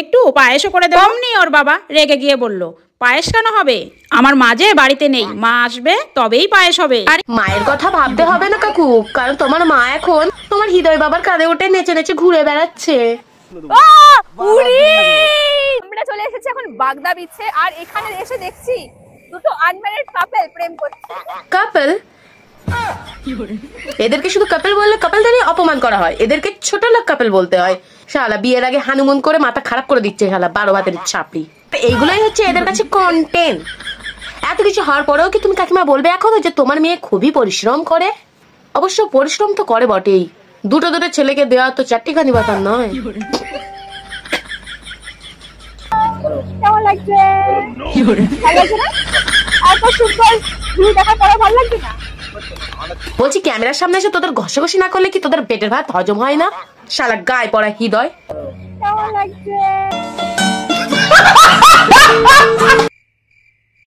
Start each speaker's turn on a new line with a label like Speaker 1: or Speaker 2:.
Speaker 1: একটু পায়েসও করে দেব। অমনি ওর বাবা রেগে গিয়ে বলল, পায়েস কেন হবে? আমার মা যে বাড়িতে নেই, মা আসবে তবেই পায়েস হবে।
Speaker 2: আর মায়ের কথা ভাবতে হবে না কাকু, কারণ তোমার মা এখন তোমার হৃদয় বাবার কাঁধে উঠে নেচে নেচে ঘুরে বেড়াচ্ছে।
Speaker 3: আমরা চলে এসেছি এখন বাগদা বিচে, আর এখানে এসে দেখছি দুটো আনম্যারিড কাপল প্রেম করছে।
Speaker 2: কাপল? এদেরকে শুধু কাপল বললে কাপলদেরই অপমান করা হয়, এদেরকে ছোট লোক কাপল বলতে হয়। শালা বিয়ের আগে হানুমুন করে মাথা খারাপ করে দিচ্ছে শালা 12 ভাতের ছাপড়ি। এইগুলোই হচ্ছে এদের কাছে কন্টেন্ট। এত কিছু হওয়ার পরেও কি তুমি কাকিমা বলবে এখনো যে তোমার মেয়ে খুবই পরিশ্রম করে? অবশ্য পরিশ্রম তো করে বটেই, দুটো ছেলেকে দেওয়া তো 4টি বাতার নয়।
Speaker 3: কেমন লাগছে? ভালো লাগছে না? এত সুন্দর ভিউ দেখার পরে ভালো লাগছে না?
Speaker 2: বলছি ক্যামেরার সামনে এসে তোদের ঘষাঘষি না করলে কি তোদের পেটের ভাত হজম হয় না? শালা গায়ে পড়া হৃদয়।
Speaker 3: কেমন লাগছে?